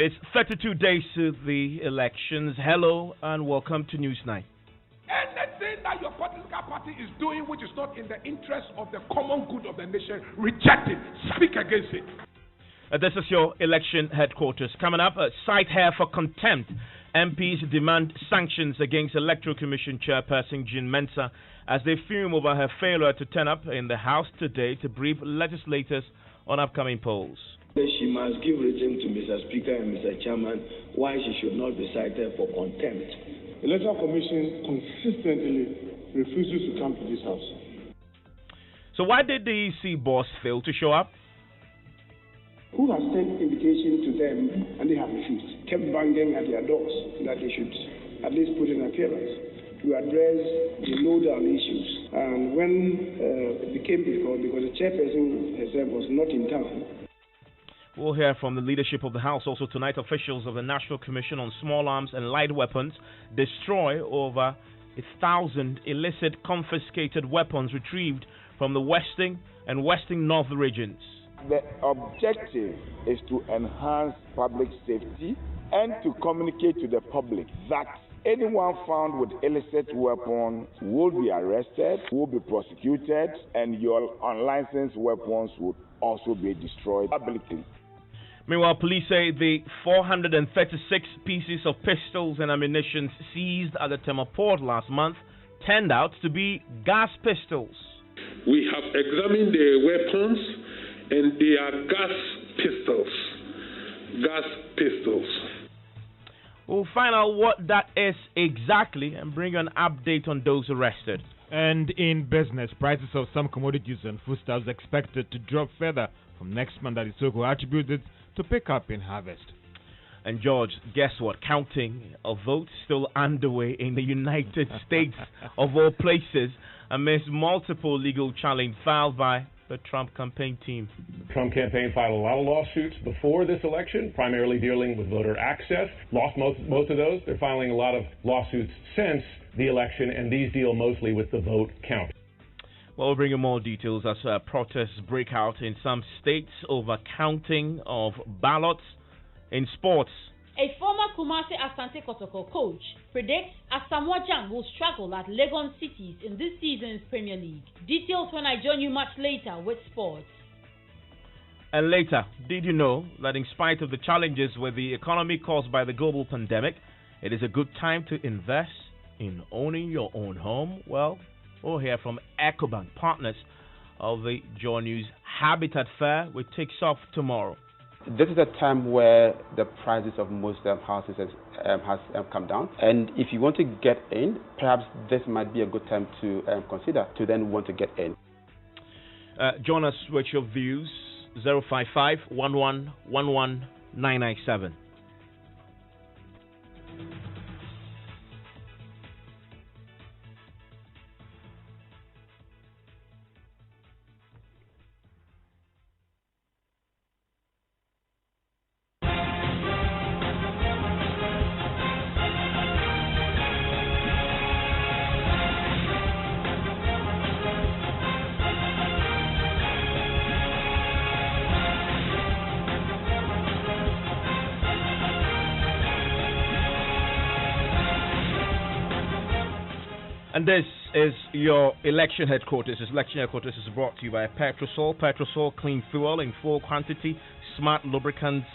It's 32 days to the elections. Hello and welcome to Newsnight. Anything that your political party is doing which is not in the interest of the common good of the nation, reject it. Speak against it. This is your election headquarters. Coming up, cite her for contempt. MPs demand sanctions against Electoral Commission Chairperson Evans Mensah as they fume over her failure to turn up in the House today to brief legislators on upcoming polls. She must give reason to Mr. Speaker and Mr. Chairman why she should not be cited for contempt. The Electoral Commission consistently refuses to come to this House. So why did the EC boss fail to show up? Who has sent invitation to them and they have refused, kept banging at their doors that they should at least put in appearance to address the lowdown issues. And when it became difficult because the chairperson herself was not in town. We'll hear from the leadership of the House also tonight. Officials of the National Commission on Small Arms and Light Weapons destroy over 1,000 illicit confiscated weapons retrieved from the Western and Western North regions. The objective is to enhance public safety and to communicate to the public that anyone found with illicit weapons will be arrested, will be prosecuted, and your unlicensed weapons would also be destroyed publicly. Meanwhile, police say the 436 pieces of pistols and ammunition seized at the Tema port last month turned out to be gas pistols. We have examined the weapons and they are gas pistols. Gas pistols. We'll find out what that is exactly and bring an update on those arrested. And in business, prices of some commodities and foodstuffs expected to drop further from next month. That is so attributed to pick up in harvest. And George, guess what? Counting of votes still underway in the United States of all places amidst multiple legal challenges filed by the Trump campaign team. The Trump campaign filed a lot of lawsuits before this election, primarily dealing with voter access. Lost most of those. They're filing a lot of lawsuits since the election, and these deal mostly with the vote count. Well, we'll bring you more details as protests break out in some states over counting of ballots. In sports, a former Kumasi Asante Kotoko coach predicts Asamoah Gyan will struggle at Legon Cities in this season's Premier League. Details when I join you much later with sports. And later, did you know that in spite of the challenges with the economy caused by the global pandemic, it is a good time to invest in owning your own home? Well, we'll hear from EcoBank, partners of the Joy News Habitat Fair, which takes off tomorrow. This is a time where the prices of most houses has come down, and if you want to get in, perhaps this might be a good time to consider to then want to get in. Join us with your views. 055 11 11 997. And this is your election headquarters. This election headquarters is brought to you by Petrosol. Petrosol, clean fuel in full quantity, smart lubricants,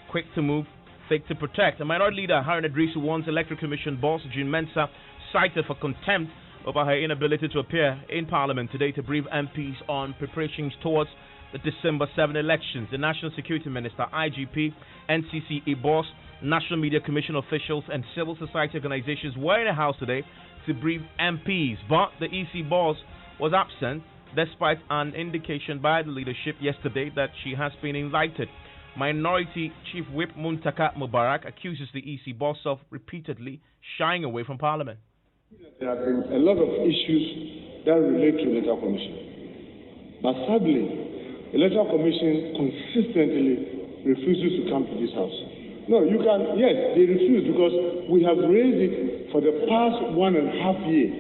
quick to move, thick to protect. A minority leader, Harun Idrisu, wants Electoral Commission boss Evans Mensah cited for contempt over her inability to appear in Parliament today to brief MPs on preparations towards the December 7 elections. The National Security Minister, IGP, NCCE boss, National Media Commission officials and civil society organizations were in the House today to brief MPs, but the EC boss was absent despite an indication by the leadership yesterday that she has been invited. Minority Chief Whip Muntaka Mubarak accuses the EC boss of repeatedly shying away from Parliament. There have been a lot of issues that relate to the Electoral Commission, but sadly, the Electoral Commission consistently refuses to come to this House. No, you can, yes, they refuse because we have raised it for the past 1.5 years.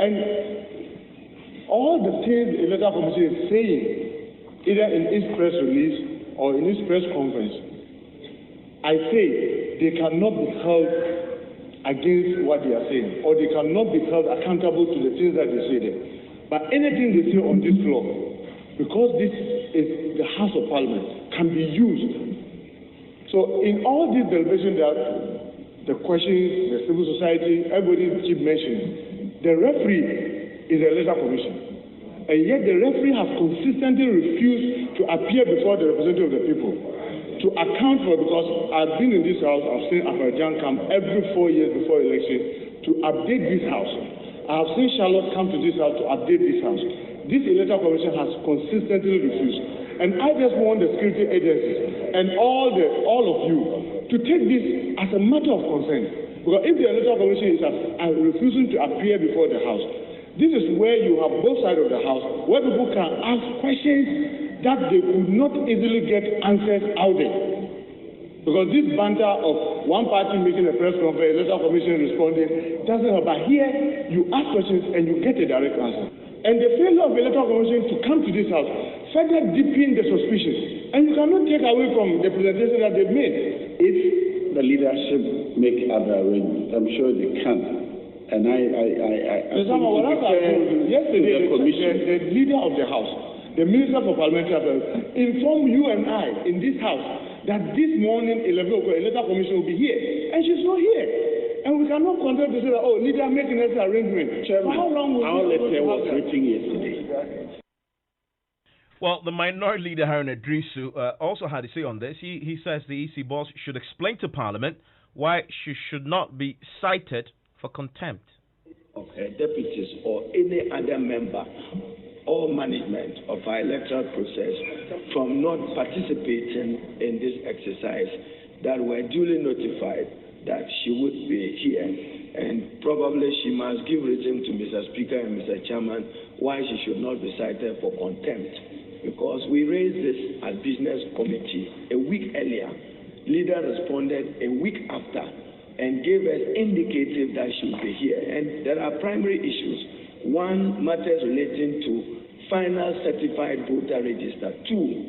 And all the things the Electoral Commission is saying, either in its press release or in this press conference, I say they cannot be held against what they are saying, or they cannot be held accountable to the things that they say there. But anything they say on this floor, because this is the House of Parliament, can be used. So in all these deliberations, the questions, the civil society, everybody keep mentioning, the referee is a electoral commission. And yet the referee has consistently refused to appear before the representative of the people to account for, because I've been in this house, I've seen Abajan come every 4 years before election to update this house. I have seen Charlotte come to this house to update this house. This electoral commission has consistently refused. And I just want the security agencies and all of you to take this as a matter of concern. Because if the electoral commission is refusing to appear before the house, this is where you have both sides of the house, where people can ask questions that they could not easily get answers out there. Because this banter of one party making a press conference, electoral commission responding, doesn't help. But here, you ask questions and you get a direct answer. And the failure of the electoral commission to come to this house further deepen the suspicion. And you cannot take away from the presentation that they've made. If the leadership make other arrangements, I'm sure they can. And yesterday, the leader of the house, the Minister for Parliamentary Affairs, informed you and I in this house that this morning, 11 o'clock, electoral commission will be here. And she's not here. And we cannot continue to say that, oh, leader making an arrangement. Chairman, how long will our letter was written yesterday. Well, the minority leader, Harun Idrisu, also had to say on this. He says the EC boss should explain to Parliament why she should not be cited for contempt. Okay, deputies or any other member or management of our electoral process from not participating in this exercise that were duly notified that she would be here, and probably she must give reason to Mr. Speaker and Mr. Chairman why she should not be cited for contempt, because we raised this at business committee a week earlier. Leader responded a week after and gave us indicative that she would be here, and there are primary issues. One, matters relating to final certified voter register. Two,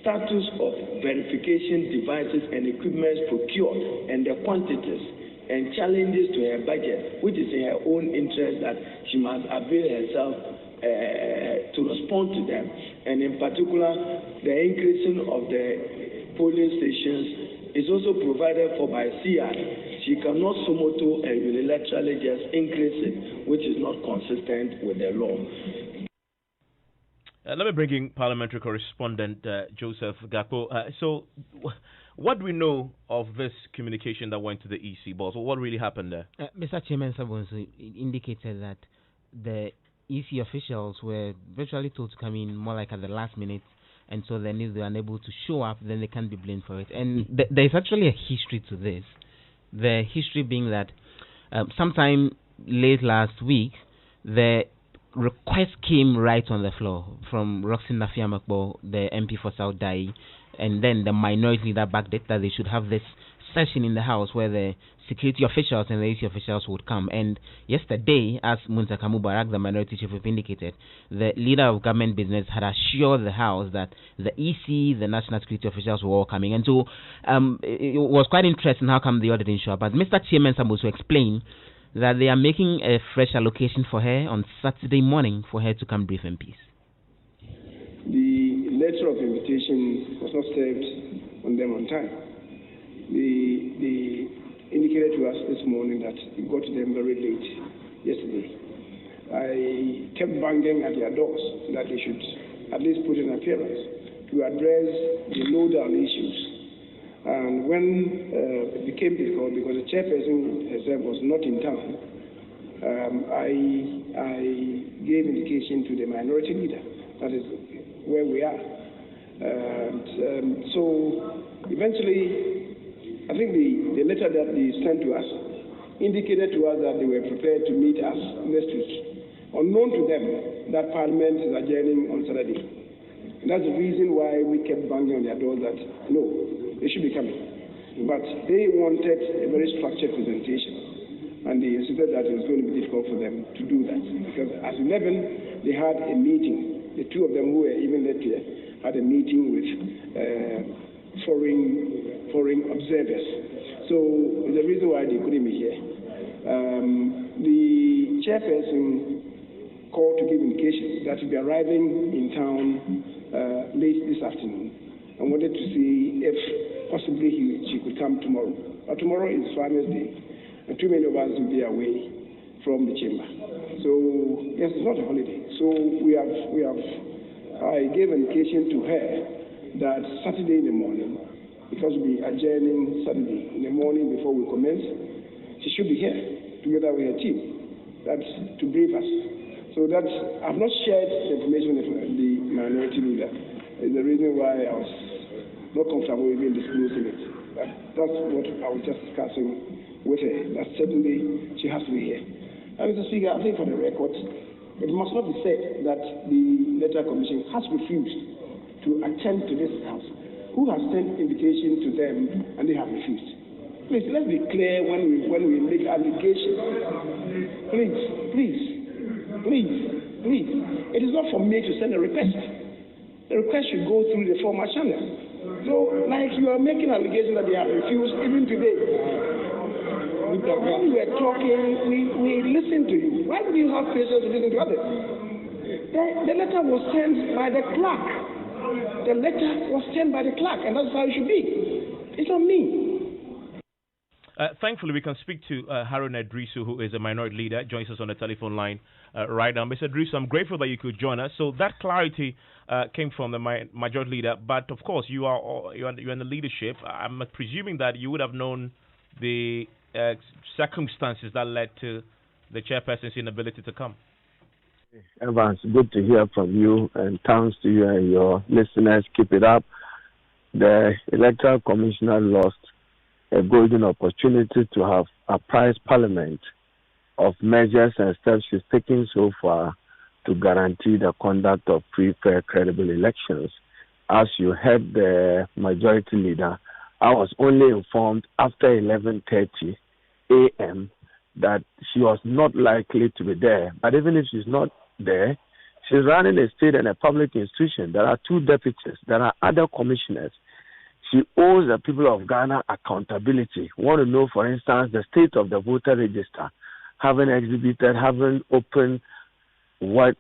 status of verification devices and equipment procured and the quantities, and challenges to her budget, which is in her own interest that she must avail herself to respond to them. And in particular, the increasing of the polling stations is also provided for by CI. She cannot sumo moto and unilaterally just increase it, which is not consistent with the law. Let me bring in parliamentary correspondent Joseph Gakpo. So, what do we know of this communication that went to the EC boss? What really happened there? Mr. Chairman Sabonso indicated that the EC officials were virtually told to come in more like at the last minute, and so then if they are unable to show up, then they can't be blamed for it. And there is actually a history to this. The history being that sometime late last week, the request came right on the floor from Roxy Nafiamakbo, the MP for South Dai, and then the minority leader backed it that they should have this session in the House where the security officials and the EC officials would come. And yesterday, as Muntaka Mubarak, the minority chief, indicated, the leader of government business had assured the House that the EC, the national security officials were all coming. And so it was quite interesting how come the order didn't show up. But Mr. Chairman Sambusu explained that they are making a fresh allocation for her on Saturday morning for her to come brief MPs. The letter of invitation was not served on them on time. They indicated to us this morning that it got to them very late yesterday. I kept banging at their doors that they should at least put in an appearance to address the low-down issues. And when it became difficult because the chairperson herself was not in town, I gave indication to the minority leader. That is where we are. So eventually, I think the letter that they sent to us indicated to us that they were prepared to meet us next week. Unknown to them that Parliament is adjourning on Saturday. And that's the reason why we kept banging on their doors that, no, they should be coming. But they wanted a very structured presentation. And they insisted that it was going to be difficult for them to do that. Because at 11, they had a meeting. The two of them who were even late here had a meeting with foreign observers. So the reason why they couldn't be here. The chairperson called to give indication that he'll be arriving in town late this afternoon and wanted to see if possibly she could come tomorrow. But tomorrow is Farmers Day, and too many of us will be away from the chamber. So yes, it's not a holiday. So I gave indication to her that Saturday in the morning, because we'll be adjourning Saturday in the morning before we commence, she should be here together with her team. That's to brief us. So that I've not shared the information with the minority leader. Is the reason why I was not comfortable even disclosing it. That's what I was just discussing with her. That certainly she has to be here. And Mr. Speaker, I think for the record, it must not be said that the Electoral Commission has refused to attend to this house. Who has sent invitation to them and they have refused? Please, let's be clear when we make allegations. Please. It is not for me to send a request. The request should go through the formal channel. So, like you are making allegations that they have refused, even today. When we were talking, we listened to you. Why do you have patience to listen to others? The letter was sent by the clerk. And that's how it should be. It's not me. Thankfully, we can speak to Harun Edrisu, who is a minority leader, joins us on the telephone line right now. Mr. Edrisu, I'm grateful that you could join us. So that clarity came from the majority leader, but of course, you're in the leadership. I'm presuming that you would have known the circumstances that led to the chairperson's inability to come. Evans, good to hear from you, and thanks to you and your listeners. Keep it up. The Electoral Commissioner lost a golden opportunity to have apprised Parliament of measures and steps she's taken so far to guarantee the conduct of free, fair, credible elections. As you heard the majority leader, I was only informed after 11:30 a.m. that she was not likely to be there. But even if she's not there, she's running a state and a public institution. There are 2 deputies. There are other commissioners. She owes the people of Ghana accountability. We want to know, for instance, the state of the voter register, having exhibited, having opened, what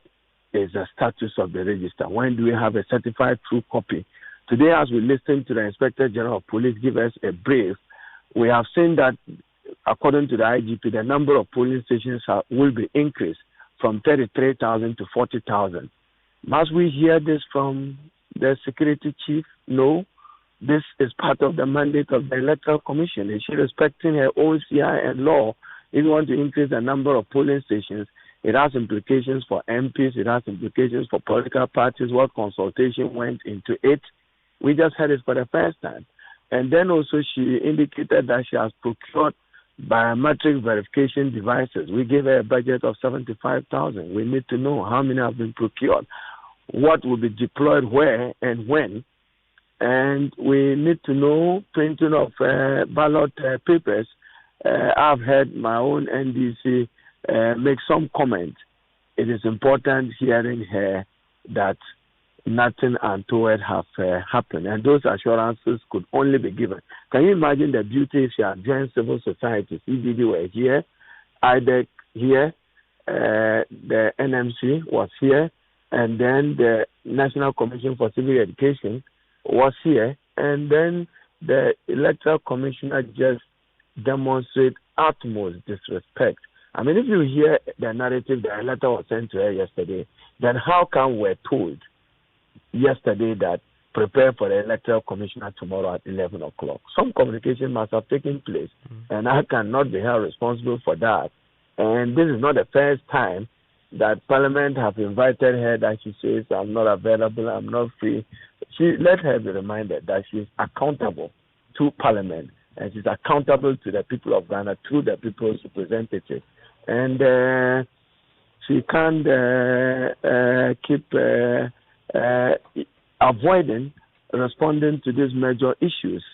is the status of the register? When do we have a certified true copy? Today, as we listen to the Inspector General of Police give us a brief, we have seen that, according to the IGP, the number of polling stations will be increased from 33,000 to 40,000. Must we hear this from the security chief? No. This is part of the mandate of the Electoral Commission. Is she respecting her own CI and law? If you want to increase the number of polling stations, it has implications for MPs, it has implications for political parties, what consultation went into it. We just heard it for the first time. And then also she indicated that she has procured biometric verification devices. We gave her a budget of 75,000. We need to know how many have been procured, what will be deployed where and when. And we need to know printing of ballot papers. I've heard my own NDC make some comment. It is important hearing her that nothing untoward have happened, and those assurances could only be given. Can you imagine the beauty if she had joined civil society? CBD were here, IDEC here, the NMC was here, and then the National Commission for Civic Education was here, and then the Electoral Commissioner just demonstrate utmost disrespect. I mean, if you hear the narrative that a letter was sent to her yesterday, then how come we're told yesterday that prepare for the Electoral Commissioner tomorrow at 11 o'clock? Some communication must have taken place, and I cannot be held responsible for that. And this is not the first time that Parliament have invited her that she says, I'm not available, I'm not free. Let her be reminded that she is accountable to Parliament, and she's accountable to the people of Ghana through the people's representative. And she can't keep avoiding responding to these major issues.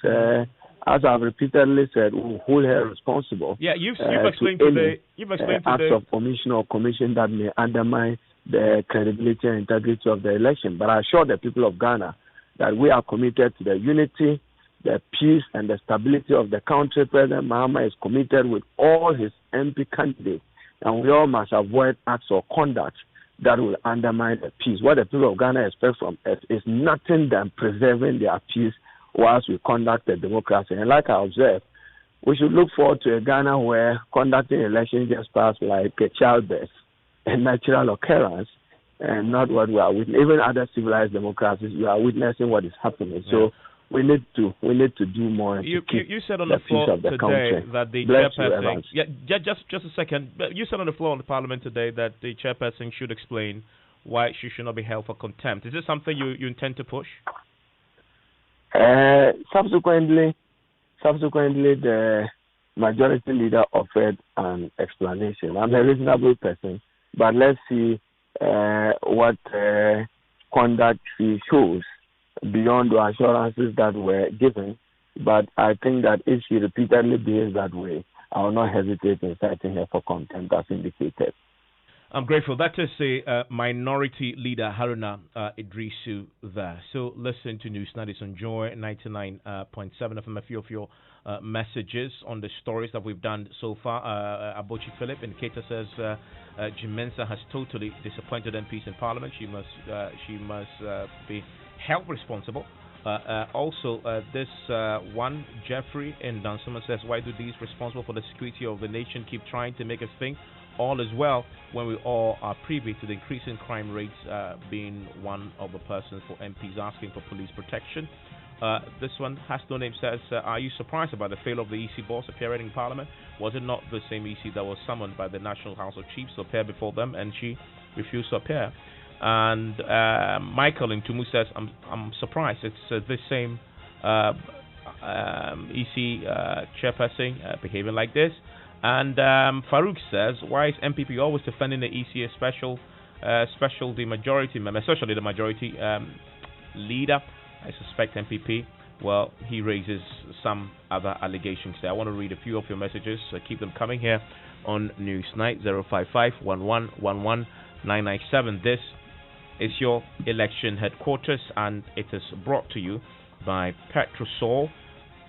As I've repeatedly said, we'll hold her responsible. Yeah, you've explained to the acts of omission or commission that may undermine the credibility and integrity of the election. But I assure the people of Ghana that we are committed to the unity, the peace, and the stability of the country. President Mahama is committed with all his MP candidates, and we all must avoid acts or conduct that will undermine the peace. What the people of Ghana expect from us is nothing than preserving their peace whilst we conduct the democracy. And like I observed, we should look forward to a Ghana where conducting elections just pass like a childbirth, a natural occurrence, and not what we are witnessing. Even other civilized democracies, we are witnessing what is happening. So we need to do more. You said on the floor today that the chairperson. Just a second. You said on the floor in the Parliament today that the chairperson should explain why she should not be held for contempt. Is this something you intend to push? Subsequently, the majority leader offered an explanation. I'm a reasonable person, but let's see what conduct she shows beyond the assurances that were given. But I think that if she repeatedly behaves that way, I will not hesitate in citing her for contempt as indicated. I'm grateful. That is a minority leader, Haruna Idrisu there. So listen to Newsnight. It's on Joy 99.7 FM. A few of your messages on the stories that we've done so far. Abochi Philip indicator says Evans Mensah has totally disappointed MPs in Parliament. She must be held responsible. Also, this one, Jeffrey in Dunsummer says, why do these responsible for the security of the nation keep trying to make us think all is well when we all are privy to the increasing crime rates, being one of the persons for MPs asking for police protection? This one has no name says, are you surprised about the failure of the EC boss appearing in Parliament? Was it not the same EC that was summoned by the National House of Chiefs to appear before them, and she refused to appear? And Michael in Tumu says, I'm surprised. It's this same EC chairperson behaving like this. And Farouk says, why is MPP always defending the EC, especially the majority member, especially the majority leader? I suspect MPP. Well, he raises some other allegations there. I want to read a few of your messages. Keep them coming here on Newsnight 055-1111-997. This is your election headquarters, and it is brought to you by Petrosol.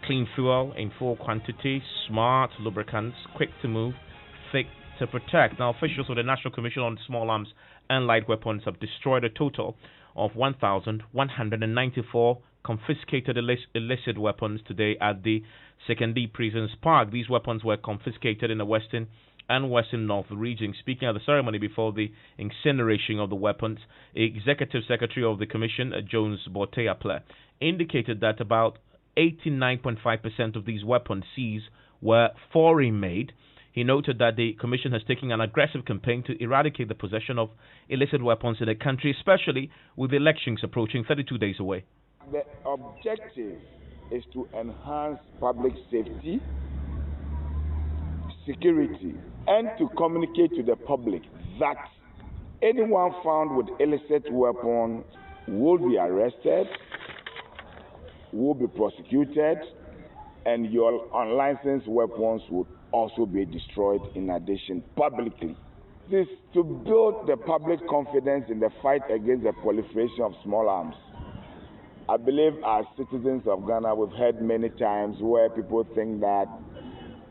Clean fuel in full quantity, smart lubricants, quick to move, thick to protect. Now, officials of the National Commission on Small Arms and Light Weapons have destroyed a total of 1,194 confiscated illicit weapons today at the Sekondi Prisons Park. These weapons were confiscated in the Western and Western North region. Speaking at the ceremony before the incineration of the weapons, Executive Secretary of the Commission, Jones Boteaple, indicated that about 89.5% of these weapons seized were foreign-made. He noted that the Commission has taken an aggressive campaign to eradicate the possession of illicit weapons in the country, especially with elections approaching 32 days away. The objective is to enhance public safety, security, and to communicate to the public that anyone found with illicit weapons will be arrested, will be prosecuted, and your unlicensed weapons would also be destroyed in addition publicly. This is to build the public confidence in the fight against the proliferation of small arms. I believe as citizens of Ghana, we've heard many times where people think that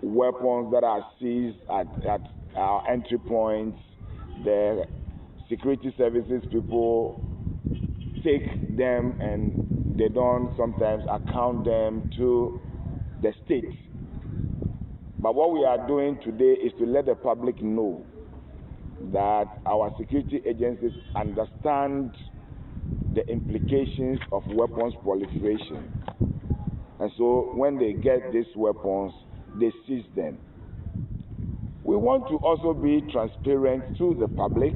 weapons that are seized at our entry points, the security services people take them and they don't sometimes account them to the state. But what we are doing today is to let the public know that our security agencies understand the implications of weapons proliferation. And so when they get these weapons, they seize them. We want to also be transparent to the public,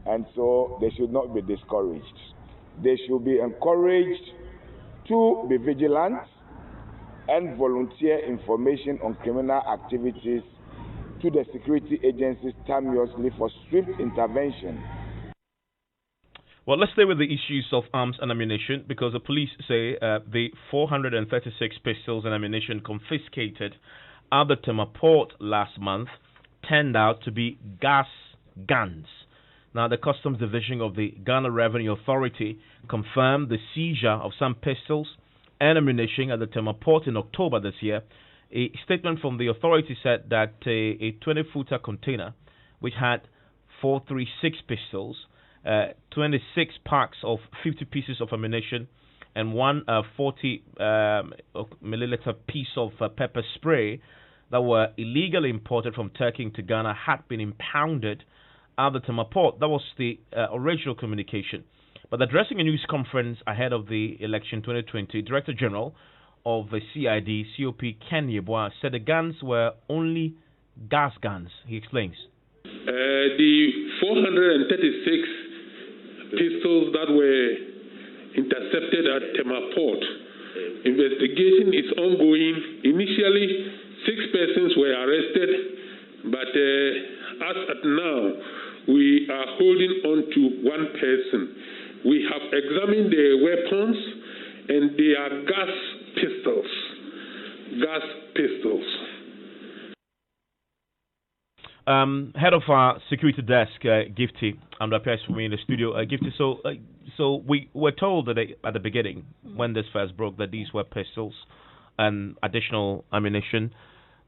and so they should not be discouraged. They should be encouraged to be vigilant and volunteer information on criminal activities to the security agencies timeously for swift intervention. Well, let's stay with the issues of arms and ammunition, because the police say the 436 pistols and ammunition confiscated at the Tema port last month turned out to be gas guns. Now, the Customs Division of the Ghana Revenue Authority confirmed the seizure of some pistols and ammunition at the Tema port in October this year. A statement from the authority said that a 20-footer container, which had 436 pistols, 26 packs of 50 pieces of ammunition, and one 40 milliliter piece of pepper spray that were illegally imported from Turkey into Ghana had been impounded at the Tema port. That was the original communication. But addressing a news conference ahead of the election 2020, Director General of the CID, COP Ken Yeboah, said the guns were only gas guns. He explains. The 436 pistols that were intercepted at Tema port, investigation is ongoing. Initially, 6 persons were arrested, but as at now, we are holding on to 1 person. We have examined the weapons, and they are gas pistols. Gas pistols. Head of our security desk, Gifty, appears for me in the studio. Gifty, so we were told that at the beginning, when this first broke, that these were pistols and additional ammunition.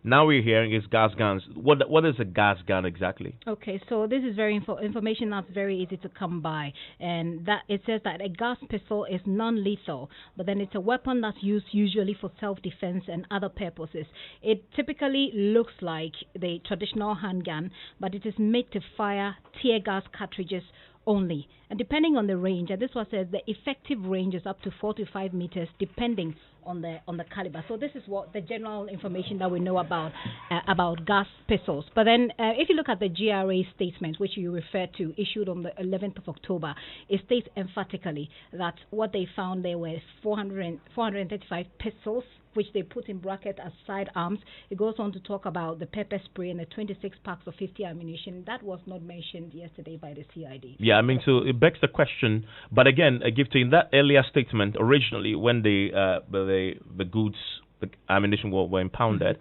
Now we're hearing is gas guns. What is a gas gun exactly? Okay, so this is very information that's very easy to come by, and that it says that a gas pistol is non-lethal, but then it's a weapon that's used usually for self-defense and other purposes. It typically looks like the traditional handgun, but it is made to fire tear gas cartridges only, and depending on the range, and this one says the effective range is up to 4 to 5 meters, depending on the caliber. So this is what the general information that we know about gas pistols. But then, if you look at the GRA statement, which you referred to, issued on the 11th of October, it states emphatically that what they found there were 435 pistols, which they put in bracket as sidearms. It goes on to talk about the pepper spray and the 26 packs of 50 ammunition. That was not mentioned yesterday by the CID. Yeah, I mean, so it begs the question. But again, Gifty, in that earlier statement, originally when the goods, the ammunition were impounded,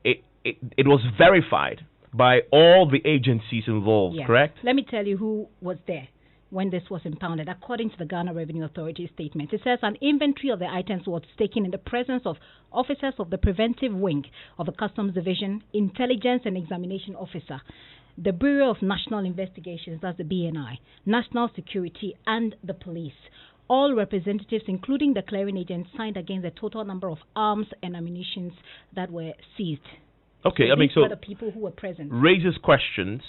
it was verified by all the agencies involved. Yes. Correct? Let me tell you who was there when this was impounded. According to the Ghana Revenue Authority statement, it says an inventory of the items was taken in the presence of officers of the preventive wing of the Customs Division, Intelligence and Examination Officer, the Bureau of National Investigations, that's the BNI, National Security, and the police. All representatives, including the clearing agents, signed against the total number of arms and ammunition that were seized. Okay, so I mean, so the people who were present. Raises questions.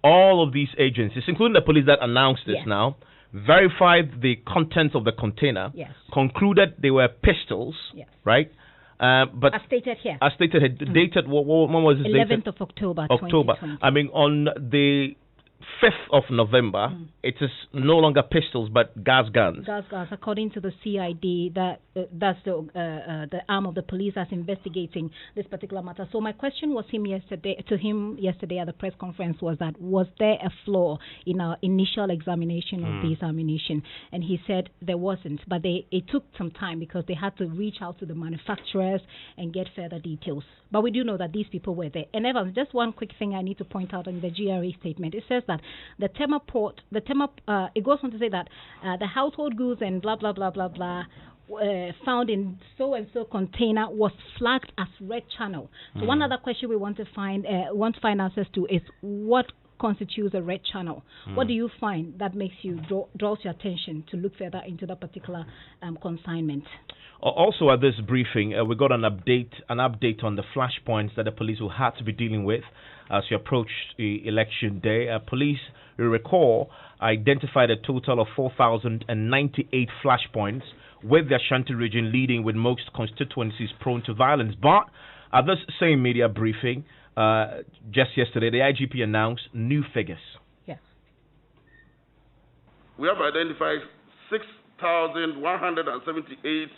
All of these agencies, including the police that announced this now, verified the contents of the container, concluded they were pistols, right? But as stated here. As stated, dated, when was this 11th of October, 2020. I mean, on the 5th of November, it is no longer pistols but gas guns. Gas guns, according to the CID, that's the arm of the police that's investigating this particular matter. So my question was to him yesterday at the press conference was there a flaw in our initial examination of this ammunition? And he said there wasn't, but it took some time because they had to reach out to the manufacturers and get further details. But we do know that these people were there. And Evans, just one quick thing I need to point out in the GRA statement. It says that the Tema port, it goes on to say that the household goods and blah, blah, blah, blah, blah, found in so-and-so container was flagged as red channel. So one other question we want to find answers to is what constitutes a red channel? What do you find that makes you draws your attention to look further into that particular consignment? Also, at this briefing, we got an update on the flashpoints that the police will have to be dealing with as you approach the election day. Police, you recall, identified a total of 4,098 flashpoints, with the Ashanti region leading with most constituencies prone to violence. But at this same media briefing, just yesterday, the IGP announced new figures. Yes. We have identified 6,178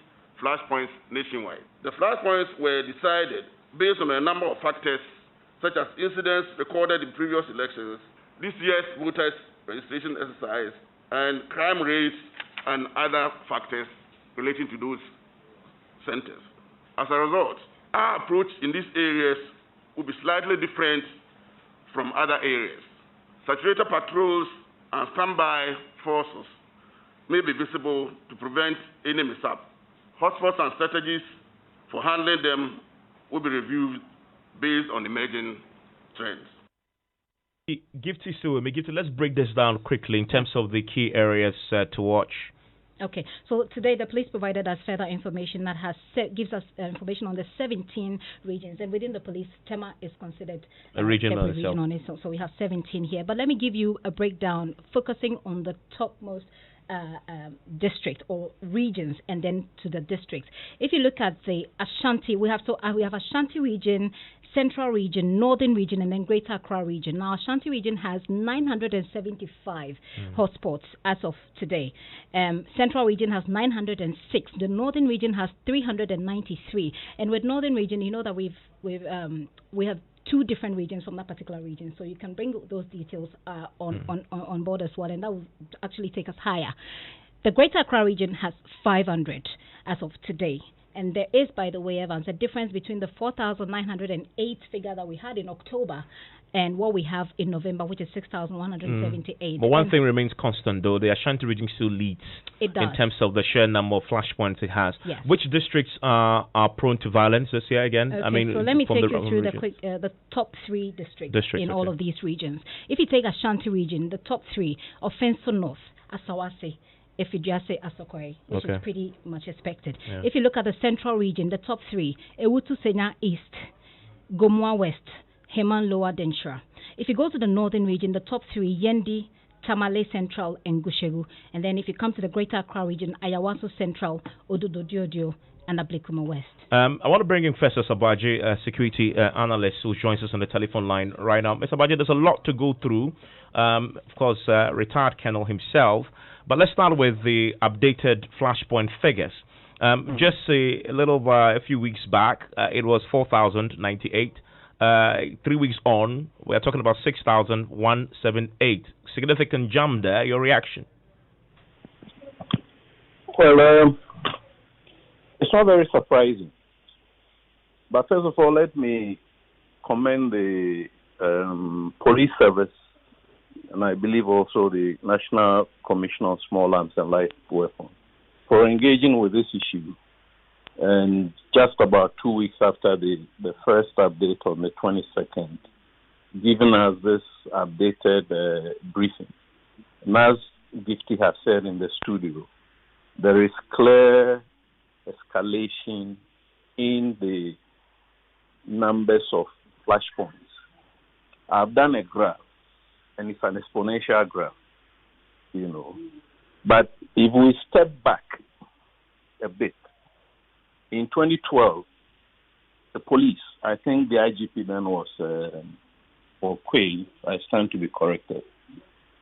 flashpoints nationwide. The flashpoints were decided based on a number of factors, such as incidents recorded in previous elections, this year's voters' registration exercise, and crime rates and other factors relating to those centers. As a result, our approach in these areas will be slightly different from other areas. Saturated patrols and standby forces may be visible to prevent any mishap. Hotspots and strategies for handling them will be reviewed based on emerging trends. Gifty, let's break this down quickly in terms of the key areas to watch. Okay, so today the police provided us further information that gives us information on the 17 regions, and within the police, Tema is considered a region on itself. So we have 17 here. But let me give you a breakdown, focusing on the topmost district or regions, and then to the districts. If you look at the Ashanti, we have Ashanti region, Central region, Northern region, and then Greater Accra region. Now, Ashanti region has 975 hotspots as of today. Central region has 906. The Northern region has 393. And with Northern region, you know that we have two different regions from that particular region, so you can bring those details on board as well, and that will actually take us higher. The Greater Accra region has 500 as of today. And there is, by the way, Evans, a difference between the 4,908 figure that we had in October and what we have in November, which is 6,178. But one thing remains constant, though. The Ashanti region still leads in terms of the sheer number of flashpoints it has. Yes. Which districts are prone to violence this year again? Okay, so let me take you through the top three districts in all of these regions. If you take Ashanti region, the top three, Offenso North, Asawase, if you just say Asokoi, which is pretty much expected. Yeah. If you look at the Central region, the top three, Ewutu Senya East, Gomwa West, Heman Lower Denshira. If you go to the Northern region, the top three, Yendi, Tamale Central, and Gushegu. And then if you come to the Greater Accra region, Ayawaso Central, Ododo-Diodio, and Ablekuma West. I want to bring in Professor Sabaji, a security analyst who joins us on the telephone line right now. Mr. Sabaji, there's a lot to go through. Of course, retired Colonel himself. But let's start with the updated flashpoint figures. Just a few weeks back, it was 4,098. 3 weeks on, we're talking about 6,178. Significant jump there. Your reaction? Well, it's not very surprising. But first of all, let me commend the police service, and I believe also the National Commission on Small Arms and Light Weapons, for engaging with this issue. And just about 2 weeks after the first update on the 22nd, giving us this updated briefing. And as Gifty has said in the studio, there is clear escalation in the numbers of flashpoints. I've done a graph, and it's an exponential graph, But if we step back a bit, in 2012, the police, I think the IGP then was, or Quay, I stand to be corrected,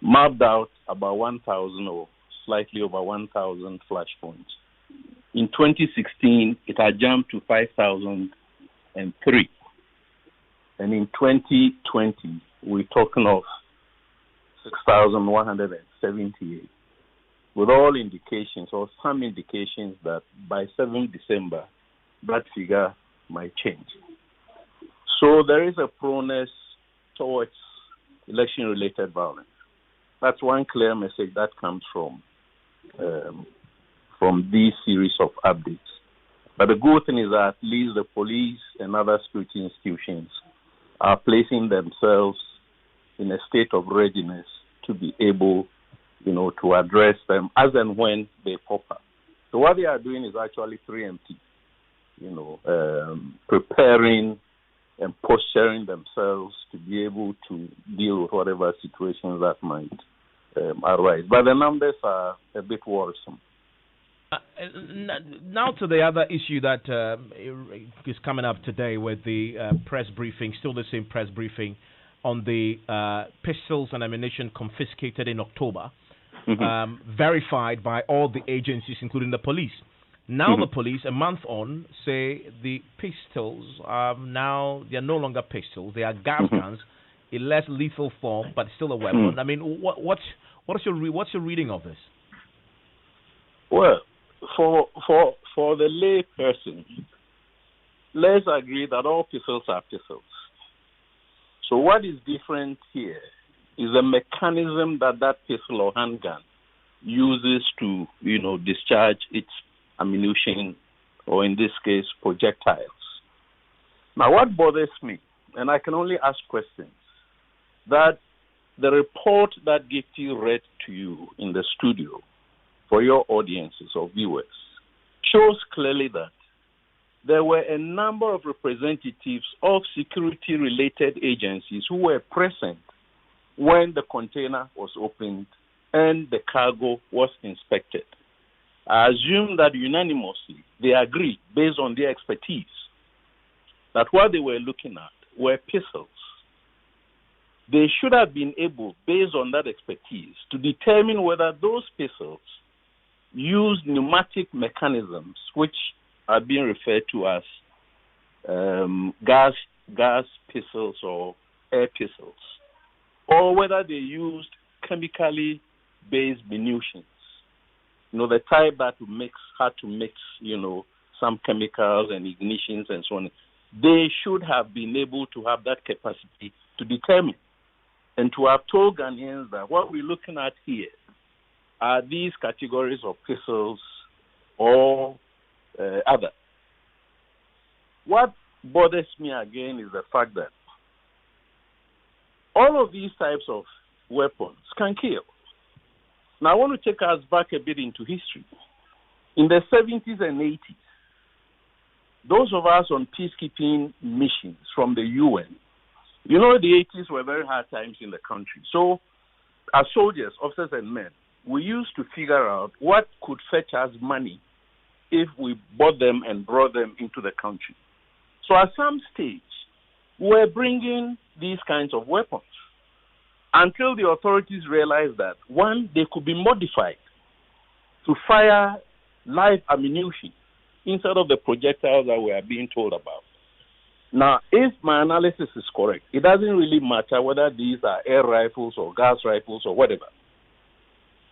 mapped out about 1,000 or slightly over 1,000 flashpoints. In 2016, it had jumped to 5,003. And in 2020, we're talking of 6,178. With all indications, or some indications, that by 7th December, that figure might change. So there is a proneness towards election-related violence. That's one clear message that comes from these series of updates. But the good thing is that at least the police and other security institutions are placing themselves in a state of readiness to be able to address them as and when they pop up. So what they are doing is actually preemptive, preparing and posturing themselves to be able to deal with whatever situations that might arise. But the numbers are a bit worrisome. Now to the other issue that is coming up today with the press briefing, still the same press briefing on the pistols and ammunition confiscated in October. Verified by all the agencies, including the police. Now the police, a month on, say the pistols are now, they are no longer pistols, they are gas guns, in less lethal form, but still a weapon. I mean, what's your reading of this? Well, for the lay person, let's agree that all pistols are pistols. So what is different here is the mechanism that that pistol or handgun uses to, discharge its ammunition, or in this case, projectiles. Now, what bothers me, and I can only ask questions, that the report that Gifty read to you in the studio for your audiences or viewers shows clearly that there were a number of representatives of security-related agencies who were present when the container was opened and the cargo was inspected. I assume that unanimously they agreed, based on their expertise, that what they were looking at were pistols. They should have been able, based on that expertise, to determine whether those pistols used pneumatic mechanisms, which are being referred to as gas pistols or air pistols, or whether they used chemically based munitions. The type that had to mix, some chemicals and ignitions and so on. They should have been able to have that capacity to determine and to have told Ghanaians that what we're looking at here are these categories of pistols or other. What bothers me again is the fact that all of these types of weapons can kill. Now, I want to take us back a bit into history. In the 70s and 80s, those of us on peacekeeping missions from the UN, the 80s were very hard times in the country. So, as soldiers, officers and men, we used to figure out what could fetch us money if we bought them and brought them into the country. So at some stage, we're bringing these kinds of weapons until the authorities realized that, one, they could be modified to fire live ammunition instead of the projectiles that we are being told about. Now, if my analysis is correct, it doesn't really matter whether these are air rifles or gas rifles or whatever.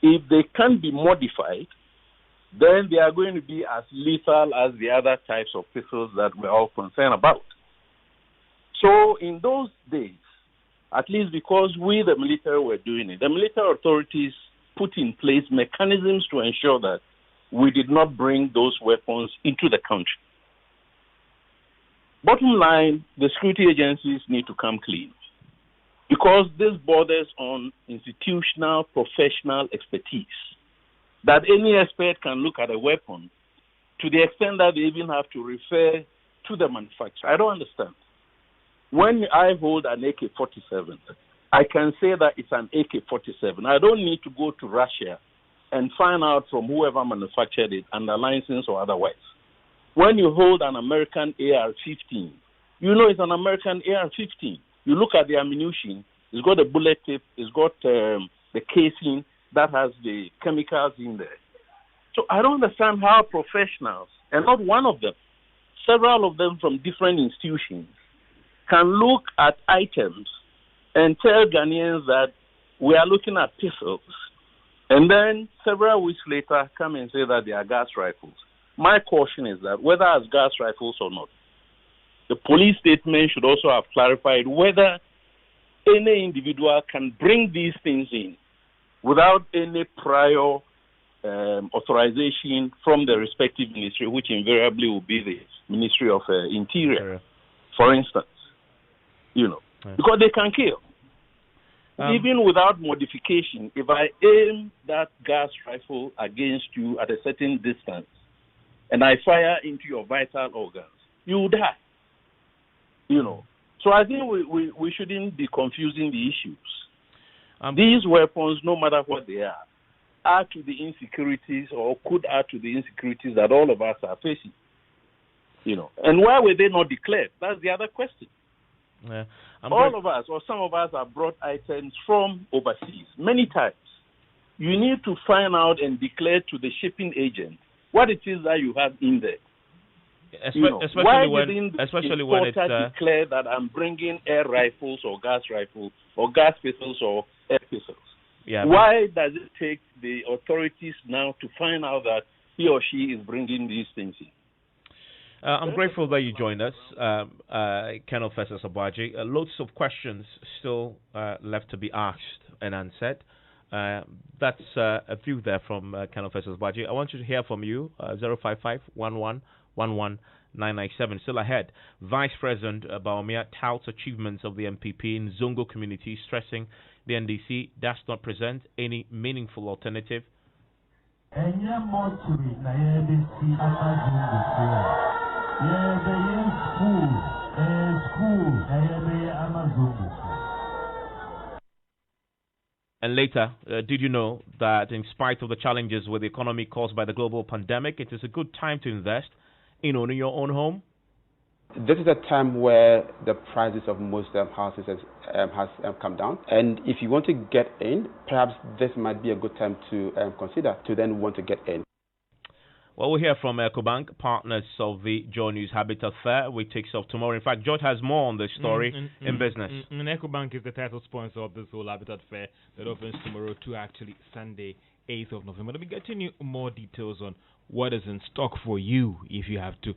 If they can be modified, then they are going to be as lethal as the other types of pistols that we're all concerned about. So in those days, at least because we, the military, were doing it, the military authorities put in place mechanisms to ensure that we did not bring those weapons into the country. Bottom line, the security agencies need to come clean, because this borders on institutional, professional expertise, that any expert can look at a weapon to the extent that they even have to refer to the manufacturer. I don't understand. When I hold an AK-47, I can say that it's an AK-47. I don't need to go to Russia and find out from whoever manufactured it, under license or otherwise. When you hold an American AR-15, it's an American AR-15. You look at the ammunition, it's got a bullet tip, it's got the casing that has the chemicals in there. So I don't understand how professionals, and not one of them, several of them from different institutions, can look at items and tell Ghanaians that we are looking at pistols, and then several weeks later come and say that they are gas rifles. My caution is that whether as gas rifles or not, the police statement should also have clarified whether any individual can bring these things in without any prior authorization from the respective ministry, which invariably will be the Ministry of Interior, for instance. Because they can kill. Even without modification, if I aim that gas rifle against you at a certain distance and I fire into your vital organs, you will die. So I think we shouldn't be confusing the issues. These weapons, no matter what they are, add to the insecurities or could add to the insecurities that all of us are facing. And why were they not declared? That's the other question. Yeah. All of us, or some of us, have brought items from overseas many times. You need to find out and declare to the shipping agent what it is that you have in there. Especially when it's declare that I'm bringing air rifles or gas pistols or air pistols. Yeah, why does it take the authorities now to find out that he or she is bringing these things in? I'm grateful that you joined us, Colonel Festus Abaji. Loads of questions still left to be asked and answered. That's a few there from Colonel Festus Abaji. I want you to hear from you, 055-11-11-997. Still ahead, Vice President Baumia touts achievements of the MPP in Zongo community, stressing the NDC does not present any meaningful alternative. And later, did you know that in spite of the challenges with the economy caused by the global pandemic, it is a good time to invest in owning your own home? This is a time where the prices of most houses has come down, and if you want to get in, perhaps this might be a good time to consider to then want to get in. Well, we'll hear from EcoBank, partners of the Joy News Habitat Fair, which takes off tomorrow. In fact, George has more on this story in business. EcoBank is the title sponsor of this whole Habitat Fair that opens tomorrow to actually Sunday, 8th of November. I'll be getting you more details on what is in stock for you if you have to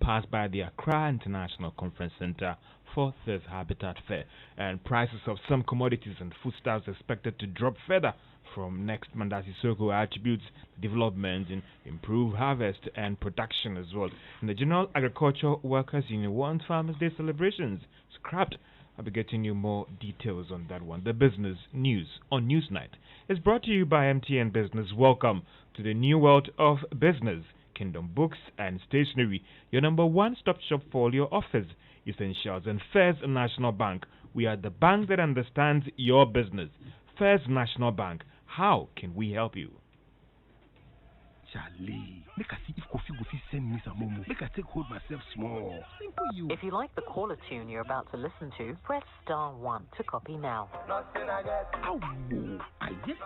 pass by the Accra International Conference Center for this Habitat Fair. And prices of some commodities and foodstuffs expected to drop further from next month as Isoko attributes development in improved harvest and production as well. And the General Agricultural Workers Union wants Farmers' Day celebrations scrapped. I'll be getting you more details on that one. The business news on Newsnight is brought to you by MTN Business. Welcome to the new world of business. Kingdom Books and Stationery, your number one-stop shop for all your office essentials. And First National Bank, we are the bank that understands your business. First National Bank, how can we help you? Charlie, make I see if Kofi will send me some momo. Make I take hold myself small. If you like the caller tune you're about to listen to, press *1 to copy now. Ow, I just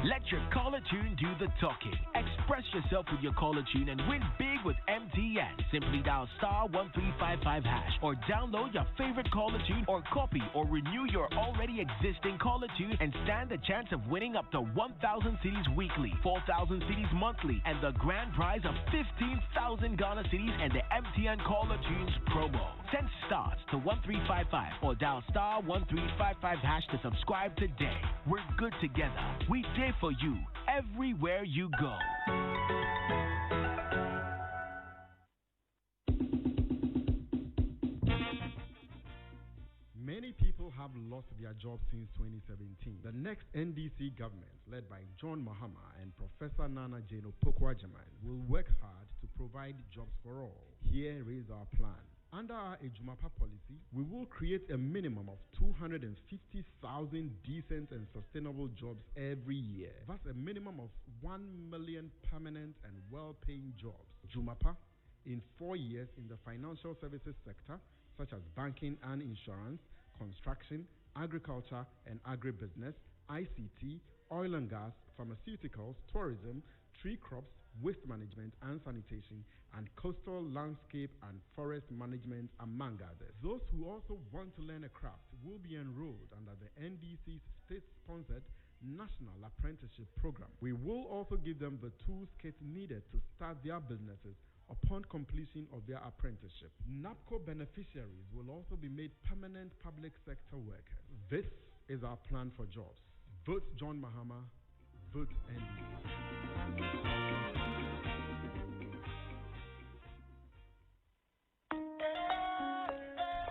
Let your caller tune do the talking. Express yourself with your caller tune and win big with MTN. Simply dial *1355# or download your favorite caller tune or copy or renew your already existing caller tune and stand a chance of winning up to 1,000 cedis weekly, 4,000 cedis monthly, and the grand prize of 15,000 Ghana cedis and the MTN caller tunes promo. Send stars to 1355 or dial *1355# to subscribe today. We're good together. We did for you everywhere you go. Many people have lost their jobs since 2017. The next NDC government, led by John Mahama and Professor Nana Jane Opoku-Agyeman, will work hard to provide jobs for all. Here is our plan. Under our Ejumapa policy, we will create a minimum of 250,000 decent and sustainable jobs every year. That's a minimum of 1 million permanent and well-paying jobs. Jumapa, in 4 years in the financial services sector, such as banking and insurance, construction, agriculture and agribusiness, ICT, oil and gas, pharmaceuticals, tourism, tree crops, waste management and sanitation, and coastal landscape and forest management, among others. Those who also want to learn a craft will be enrolled under the NDC's state-sponsored National Apprenticeship Program. We will also give them the tools kit needed to start their businesses upon completion of their apprenticeship. NAPCO beneficiaries will also be made permanent public sector workers. This is our plan for jobs. Vote John Mahama. Vote NDC.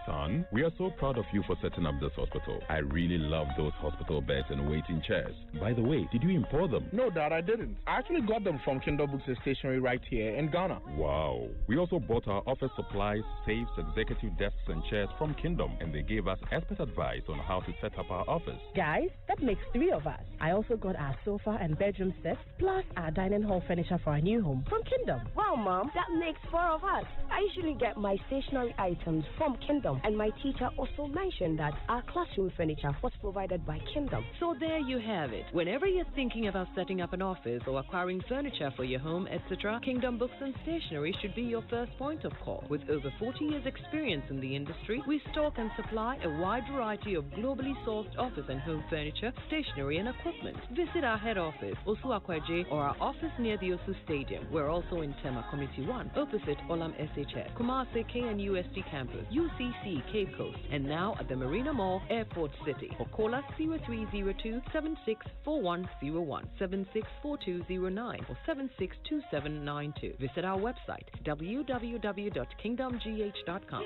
Son, we are so proud of you for setting up this hospital. I really love those hospital beds and waiting chairs. By the way, did you import them? No, Dad, I didn't. I actually got them from Kingdom Books and Stationery right here in Ghana. Wow. We also bought our office supplies, safes, executive desks, and chairs from Kingdom, and they gave us expert advice on how to set up our office. Guys, that makes 3 of us. I also got our sofa and bedroom sets, plus our dining hall furniture for our new home from Kingdom. Wow, Mom, that makes 4 of us. I usually get my stationery items from Kingdom, and my teacher also mentioned that our classroom furniture was provided by Kingdom. So there you have it. Whenever you're thinking about setting up an office or acquiring furniture for your home, etc., Kingdom Books and Stationery should be your first point of call. With over 40 years experience in the industry, we stock and supply a wide variety of globally sourced office and home furniture, stationery and equipment. Visit our head office, Osu Akwaje, or our office near the Osu Stadium. We're also in Tema Community 1, opposite Olam SHS, Kumasi KNUST Campus, UCC Cape Coast, and now at the Marina Mall, Airport City. Or call us 0302-764101, 764209, or 762792. Visit our website, www.kingdomgh.com.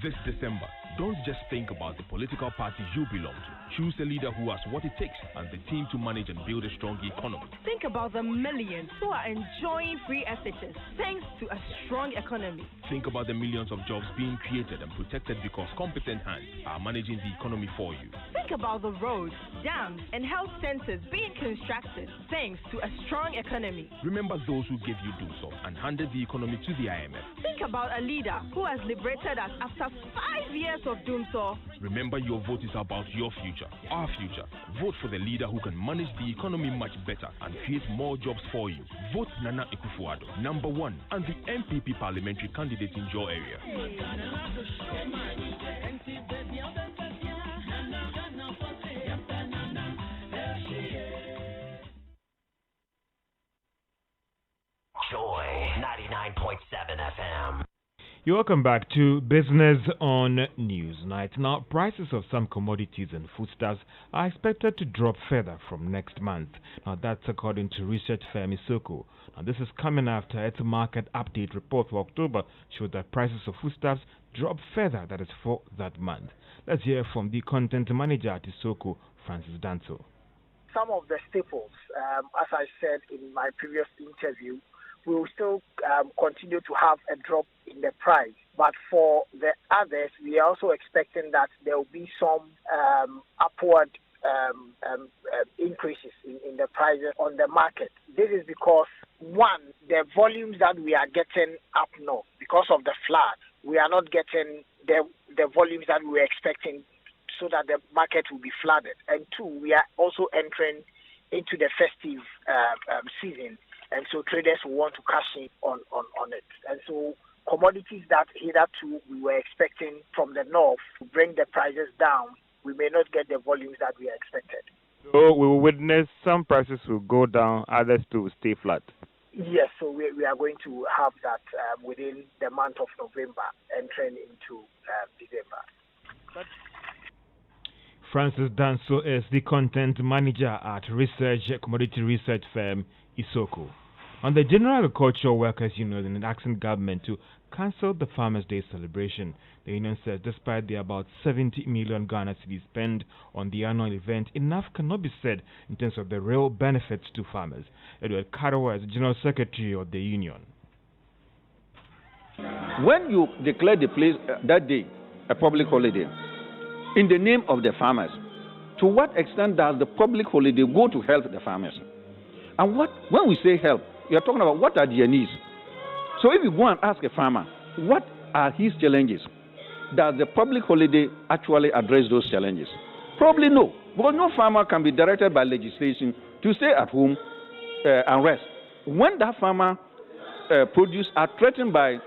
This December, don't just think about the political party you belong to. Choose a leader who has what it takes and the team to manage and build a strong economy. Think about the millions who are enjoying free SHS thanks to a strong economy. Think about the millions of jobs being created and protected because competent hands are managing the economy for you. Think about the roads, dams, and health centers being constructed thanks to a strong economy. Remember those who gave you do so and handed the economy to the IMF. Think about a leader who has liberated us after 5 years of doom so. Remember, your vote is about your future, our future. Vote for the leader who can manage the economy much better and create more jobs for you. Vote Nana Akufo-Addo, #1, and the MPP parliamentary candidate in your area. Joy 99.7 FM. You're welcome back to Business on Newsnight. Now, prices of some commodities and foodstuffs are expected to drop further from next month. Now, that's according to research firm Isoko. Now, this is coming after its market update report for October showed that prices of foodstuffs dropped further, that is for that month. Let's hear from the content manager at Isoko, Francis Danso. Some of the staples, as I said in my previous interview, we will still continue to have a drop in the price. But for the others, we are also expecting that there will be some upward increases in the prices on the market. This is because, one, the volumes that we are getting up north, because of the flood, we are not getting the volumes that we were expecting so that the market will be flooded. And two, we are also entering into the festive season. And so traders will want to cash in on it. And so commodities that hitherto we were expecting from the north to bring the prices down, we may not get the volumes that we expected. So we will witness some prices will go down, others to stay flat. Yes, so we are going to have that within the month of November, entering into December. Francis Danso is the content manager at commodity research firm Isoko. On the General Agricultural Workers Union is asking government to cancel the Farmers' Day celebration. The union says despite the about 70 million Ghana cedis spent on the annual event, enough cannot be said in terms of the real benefits to farmers. Edward Karawa is the General Secretary of the union. When you declare the place that day a public holiday in the name of the farmers, to what extent does the public holiday go to help the farmers? And when we say help, we are talking about what are their needs. So if you go and ask a farmer, what are his challenges? Does the public holiday actually address those challenges? Probably no, because no farmer can be directed by legislation to stay at home and rest. When that farmer produce are threatened by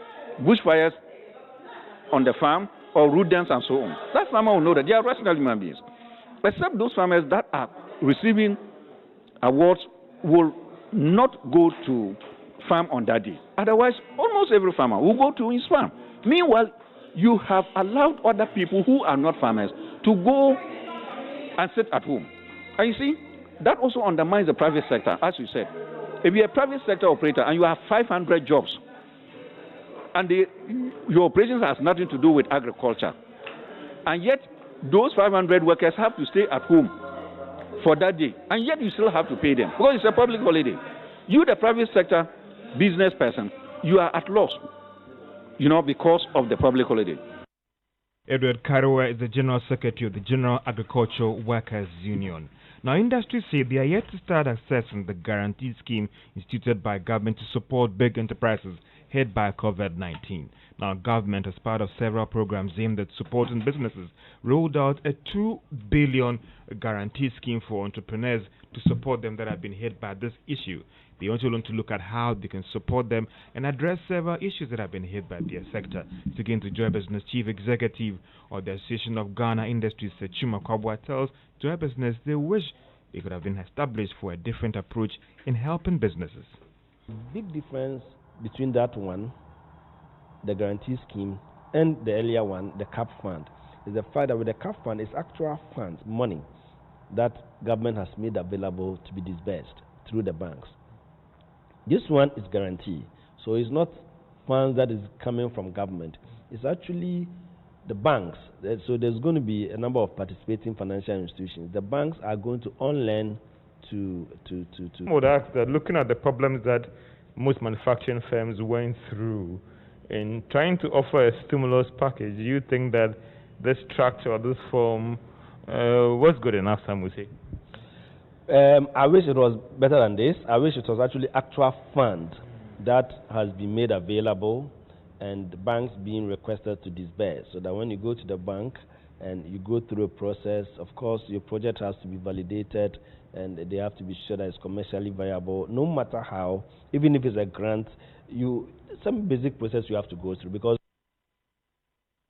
bushfires on the farm or rodents and so on, that farmer will know that they are rational human beings. Except those farmers that are receiving awards will not go to farm on that day. Otherwise, almost every farmer will go to his farm. Meanwhile, you have allowed other people who are not farmers to go and sit at home. And you see, that also undermines the private sector, as you said. If you're a private sector operator and you have 500 jobs, and your operations has nothing to do with agriculture, and yet those 500 workers have to stay at home for that day, and yet you still have to pay them because it's a public holiday. You, the private sector business person, you are at loss, because of the public holiday. Edward Karowa is the General Secretary of the General Agricultural Workers Union. Now, industry say they are yet to start accessing the guarantee scheme instituted by government to support big enterprises hit by COVID-19. Now, government, as part of several programs aimed at supporting businesses, rolled out a 2 billion guarantee scheme for entrepreneurs to support them that have been hit by this issue. They also want to look at how they can support them and address several issues that have been hit by their sector. Speaking to Joy Business Chief Executive of the Association of Ghana Industries, Chuma Kwabwa, tells Joy Business they wish they could have been established for a different approach in helping businesses. Big difference between that one, the guarantee scheme, and the earlier one, the CAP fund, is the fact that with the CAP fund, it's actual funds, money that government has made available to be disbursed through the banks. This one is guarantee, so it's not funds that is coming from government. It's actually the banks. So there's going to be a number of participating financial institutions. The banks are going to unlearn to. I would ask that, looking at the problems that most manufacturing firms went through in trying to offer a stimulus package, do you think that this structure or this form was good enough, some would say? I wish it was better than this. I wish it was actually actual fund that has been made available and the banks being requested to disburse, so that when you go to the bank and you go through a process, of course your project has to be validated and they have to be sure that it's commercially viable. No matter how, even if it's a grant, some basic process you have to go through, because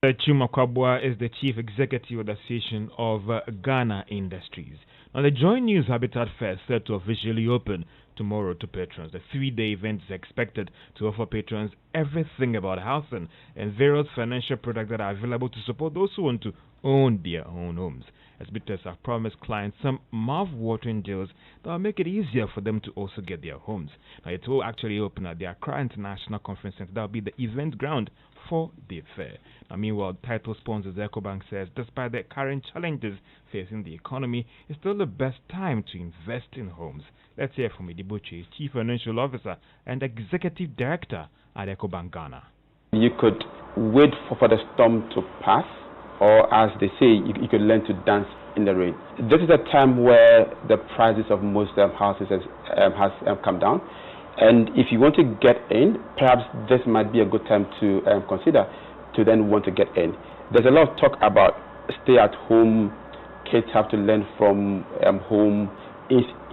Chuma Kwabwa is the Chief Executive of the Association of Ghana Industries. Now, the Joy News Habitat Fair is set to officially open tomorrow to patrons. The 3-day event is expected to offer patrons everything about housing and various financial products that are available to support those who want to own their own homes. Exhibitors have promised clients some mouth-watering deals that will make it easier for them to also get their homes. Now, it will actually open at the Accra International Conference Center. That will be the event ground for the fair. Now, meanwhile, title sponsors EcoBank says despite the current challenges facing the economy, it's still the best time to invest in homes. Let's hear from Idibuchi, Chief Financial Officer and Executive Director at EcoBank Ghana. You could wait for the storm to pass, or as they say, you could learn to dance in the rain. This is a time where the prices of most houses has come down. And if you want to get in, perhaps this might be a good time to consider to then want to get in. There's a lot of talk about stay at home, kids have to learn from home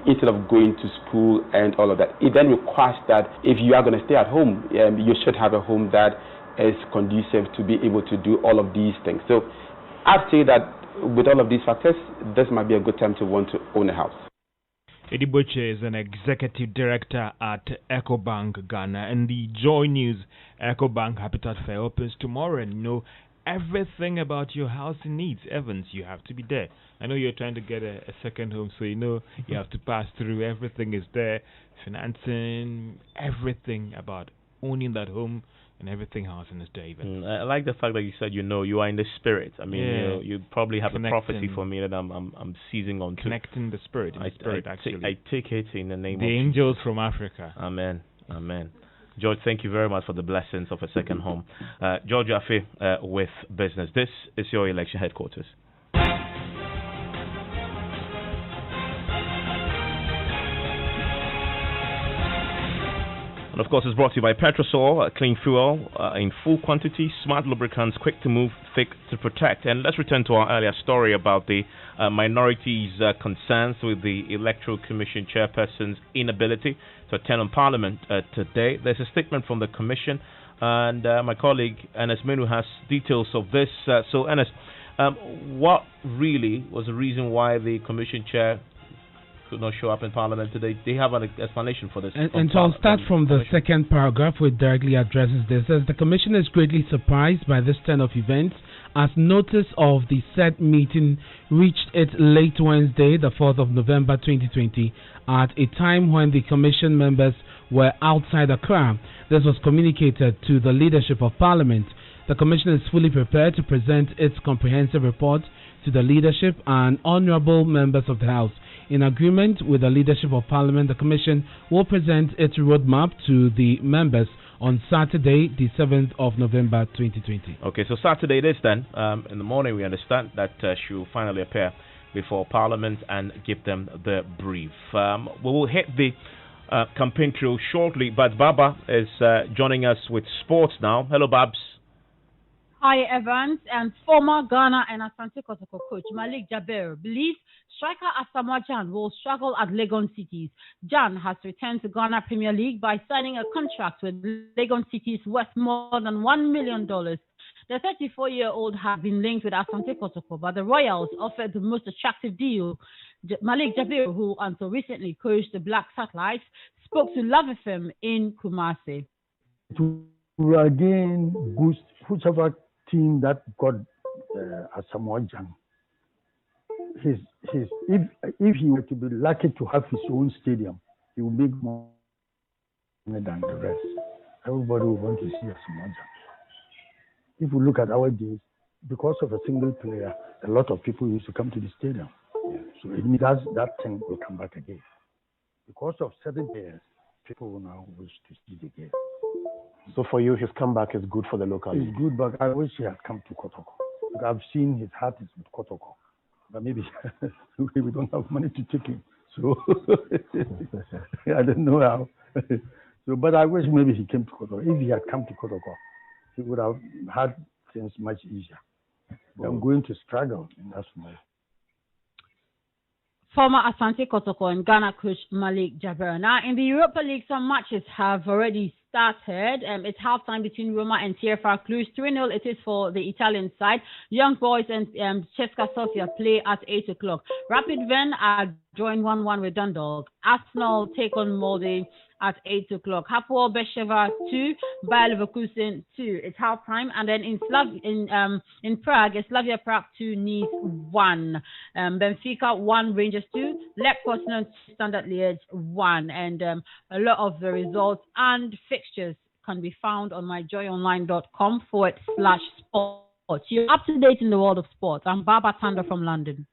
instead of going to school and all of that. It then requires that if you are going to stay at home, you should have a home that is conducive to be able to do all of these things. So I'd say that with all of these factors, this might be a good time to want to own a house. Eddie Butcher is an executive director at EcoBank Ghana, and the Joy News EcoBank Habitat Fair opens tomorrow. And you know everything about your housing needs. Evans, you have to be there. I know you're trying to get a second home, so you know you have to pass through. Everything is there, financing, everything about owning that home. And everything housing is there. Even. I like the fact that you said you are in the spirit. I mean, you probably have a prophecy for me that I'm seizing on to. Connecting the spirit. Actually, I take it in the name of the angels from Africa. Amen. Amen. George, thank you very much for the blessings of a second home. George Afe with Business. This is your election headquarters. And of course, it's brought to you by Petrosol, clean fuel in full quantity, smart lubricants, quick to move, thick to protect. And let's return to our earlier story about the minorities' concerns with the Electoral Commission chairperson's inability to attend on Parliament today. There's a statement from the Commission, and my colleague Ernest Menu has details of this. So, Ernest, what really was the reason why the Commission chair could not show up in Parliament today? They have an explanation for this. And so I'll start from the second paragraph, which directly addresses this. As the Commission is greatly surprised by this turn of events, as notice of the said meeting reached it late Wednesday, the 4th of November 2020, at a time when the Commission members were outside Accra. This was communicated to the leadership of Parliament. The Commission is fully prepared to present its comprehensive report to the leadership and honourable members of the House. In agreement with the leadership of Parliament, the Commission will present its roadmap to the members on Saturday, the 7th of November 2020. Okay, so Saturday it is then. In the morning, we understand that she will finally appear before Parliament and give them the brief. We will hit the campaign trail shortly, but Baba is joining us with sports now. Hello, Babs. Hi, Evans. And former Ghana and Asante Kotoko coach Malik Jaber believes striker Asamoah Gyan will struggle at Legon Cities. Gyan has returned to Ghana Premier League by signing a contract with Legon Cities worth more than $1 million. The 34-year-old has been linked with Asante Kotoko, but the Royals offered the most attractive deal. Malik Jaber, who until recently coached the Black Satellites, spoke to Love FM in Kumasi. To again boost whichever team that got Asamoah Gyan, if he were to be lucky to have his own stadium, he would make more than the rest. Everybody would want to see Asamoah Gyan. If we look at our days, because of a single player, a lot of people used to come to the stadium. Yeah. So it means that thing will come back again. Because of certain players, people will now wish to see the game. So for you, his comeback is good for the local league? It's good, but I wish he had come to Kotoko. Because I've seen his heart is with Kotoko. But maybe we don't have money to take him. So I don't know how. So, but I wish maybe he came to Kotoko. If he had come to Kotoko, he would have had things much easier. I'm going to struggle in that way. Former Asante Kotoko and Ghana coach Malik Jaber. Now, in the Europa League, some matches have already started. It's halftime between Roma and TFR Cluj. 3-0 it is for the Italian side. Young Boys and Ceska Sofia play at 8 o'clock. Rapid Wien are joined 1-1 with Dundalk. Arsenal take on Molde at 8 o'clock. Hapoel Beersheva 2, Bayer Leverkusen 2. It's halftime. And then in Prague, it's Slavia Prague 2, Nice 1. Benfica 1, Rangers 2. Lech Poznan, Standard Liège 1. And a lot of the results and fixtures can be found on myjoyonline.com/sports. You're up to date in the world of sports. I'm Baba Tanda from London.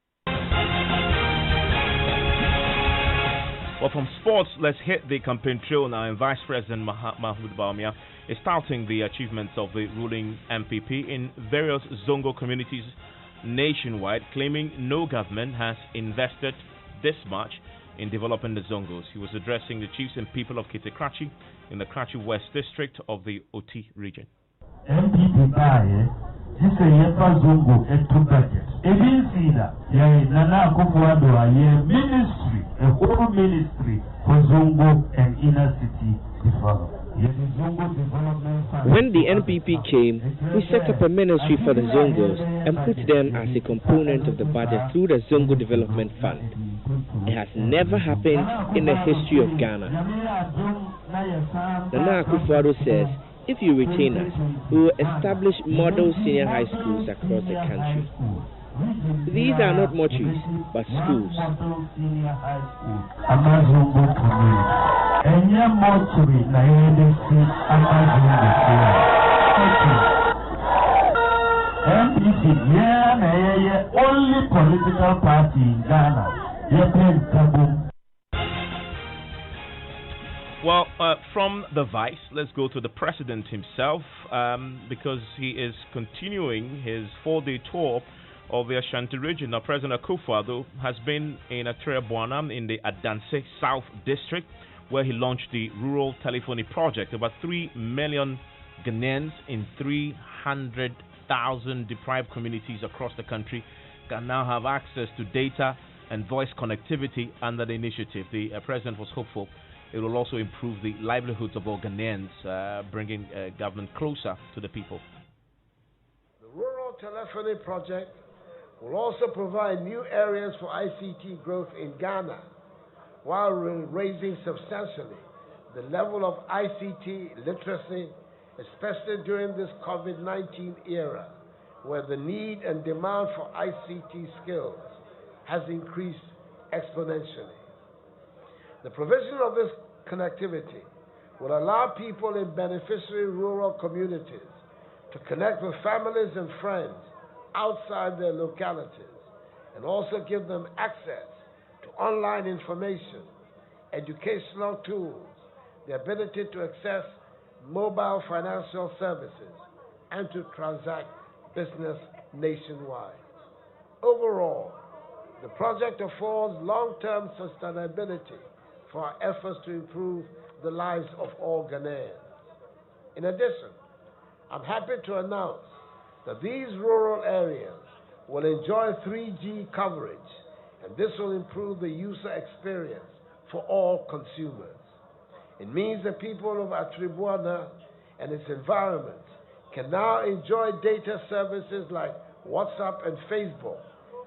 Well, from sports, let's hit the campaign trail now. And Vice President Mahmoud Bawumia is touting the achievements of the ruling MPP in various Zongo communities nationwide, claiming no government has invested this much in developing the Zongos. He was addressing the chiefs and people of Kitekrachi in the Krachi West district of the Oti region. MPP this is a Zongo at 2 budget. Nana Akufo-Addo ministry, a whole ministry for Zongo and inner city development. When the NPP came, we set up a ministry for the Zongos and put them as a component of the budget through the Zongo Development Fund. It has never happened in the history of Ghana. Nana Akufo-Addo says, if you retain us, we will establish model senior high schools across the country. These are not mortuaries, but schools. Only political party in Ghana. Well, from the Vice, let's go to the President himself, because he is continuing his 4-day tour of the Ashanti region. Now, President Akufo-Addo has been in Atrebuana in the Adanse South District, where he launched the Rural Telephony Project. About 3 million Ghanaians in 300,000 deprived communities across the country can now have access to data and voice connectivity under the initiative. The President was hopeful it will also improve the livelihoods of all Ghanaians, bringing government closer to the people. The Rural Telephony Project will also provide new areas for ICT growth in Ghana, while raising substantially the level of ICT literacy, especially during this COVID-19 era, where the need and demand for ICT skills has increased exponentially. The provision of this connectivity will allow people in beneficiary rural communities to connect with families and friends outside their localities, and also give them access to online information, educational tools, the ability to access mobile financial services, and to transact business nationwide. Overall, the project affords long-term sustainability for our efforts to improve the lives of all Ghanaians. In addition, I'm happy to announce that these rural areas will enjoy 3G coverage, and this will improve the user experience for all consumers. It means the people of Atribuana and its environment can now enjoy data services like WhatsApp and Facebook,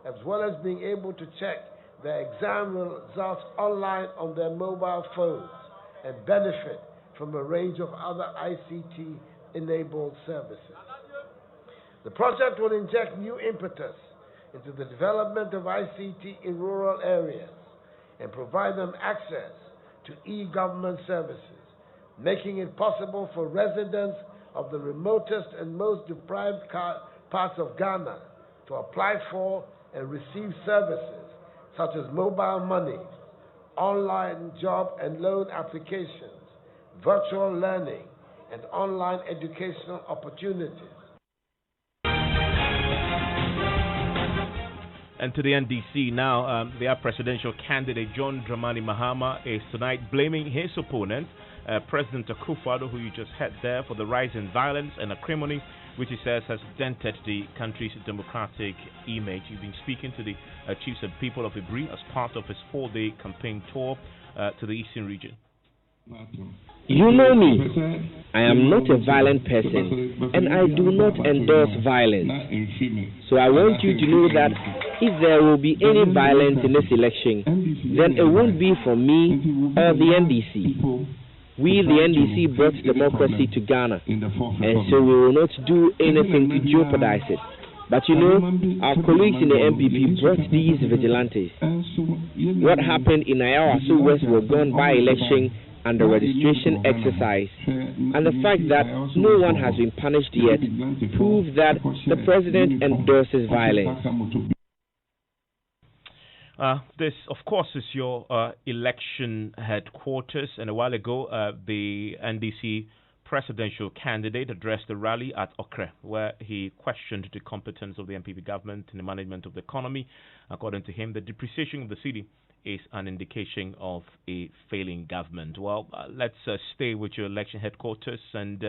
as well as being able to check their exam results online on their mobile phones and benefit from a range of other ICT-enabled services. The project will inject new impetus into the development of ICT in rural areas and provide them access to e-government services, making it possible for residents of the remotest and most deprived parts of Ghana to apply for and receive services such as mobile money, online job and loan applications, virtual learning, and online educational opportunities. And to the NDC now, their presidential candidate John Dramani Mahama is tonight blaming his opponent, President Akufo-Addo, who you just heard there, for the rise in violence and acrimony, which he says has dented the country's democratic image. He's been speaking to the chiefs and people of Ibri as part of his 4-day campaign tour to the eastern region. You know me. I am not a violent person, and I do not endorse violence. So I want you to know that if there will be any violence in this election, then it won't be from me or the NDC. We, the NDC, brought democracy to Ghana, and so we will not do anything to jeopardize it. But you know, our colleagues in the MPP brought these vigilantes. What happened in Ayawaso West was gone by election and the registration exercise, and the fact that no one has been punished yet proves that the president endorses violence. This, of course, is your election headquarters, and a while ago, the NDC presidential candidate addressed the rally at Okre, where he questioned the competence of the MPP government in the management of the economy. According to him, the depreciation of the city is an indication of a failing government. Well, let's stay with your election headquarters and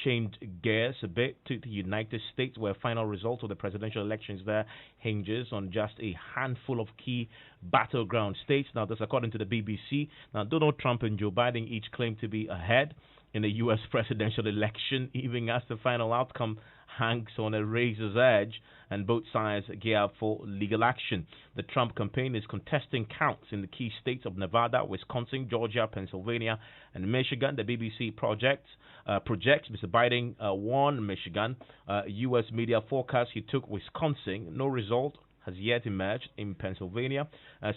change gears a bit to the United States, where final result of the presidential elections there hinges on just a handful of key battleground states. Now, this according to the BBC. Now, Donald Trump and Joe Biden each claim to be ahead in the U.S. presidential election, even as the final outcome hangs on a razor's edge and both sides gear up for legal action. The Trump campaign is contesting counts in the key states of Nevada, Wisconsin, Georgia, Pennsylvania, and Michigan. The BBC projects Mr. Biden won Michigan. U.S. media forecast he took Wisconsin. No result has yet emerged in Pennsylvania.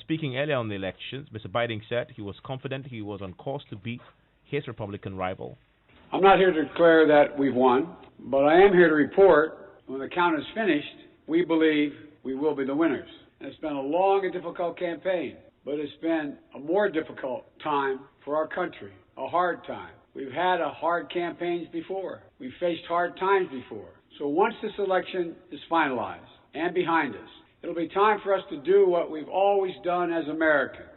Speaking earlier on the elections, Mr. Biden said he was confident he was on course to beat his Republican rival. I'm not here to declare that we've won, but I am here to report when the count is finished, we believe we will be the winners. And it's been a long and difficult campaign, but it's been a more difficult time for our country, a hard time. We've had hard campaigns before. We've faced hard times before. So once this election is finalized and behind us, it'll be time for us to do what we've always done as Americans.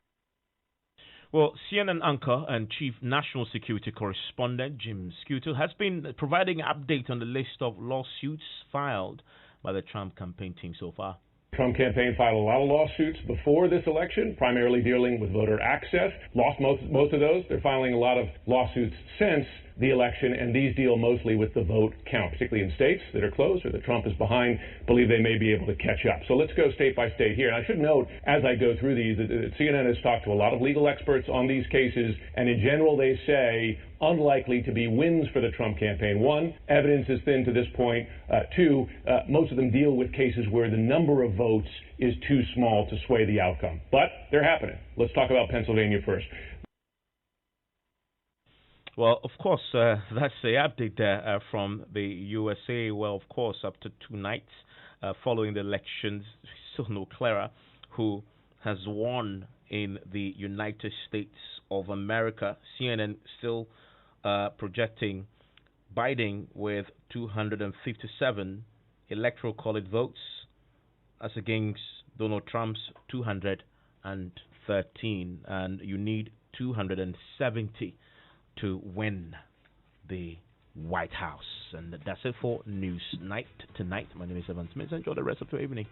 Well, CNN anchor and chief national security correspondent Jim Scuto has been providing an update on the list of lawsuits filed by the Trump campaign team so far. Trump campaign filed a lot of lawsuits before this election, primarily dealing with voter access. Lost most of those. They're filing a lot of lawsuits since the election, and these deal mostly with the vote count, particularly in states that are close or that Trump is behind, believe they may be able to catch up. So let's go state by state here. And I should note, as I go through these, that CNN has talked to a lot of legal experts on these cases, and in general they say unlikely to be wins for the Trump campaign. One, evidence is thin to this point. Two, most of them deal with cases where the number of votes is too small to sway the outcome. But they're happening. Let's talk about Pennsylvania first. Well, of course, that's the update there from the USA. Well, of course, up to 2 nights following the elections, still no clearer who has won in the United States of America. CNN still projecting Biden with 257 electoral college votes as against Donald Trump's 213, and you need 270 to win the White House. And that's it for Newsnight tonight. My name is Evans Mensah. Enjoy the rest of your evening.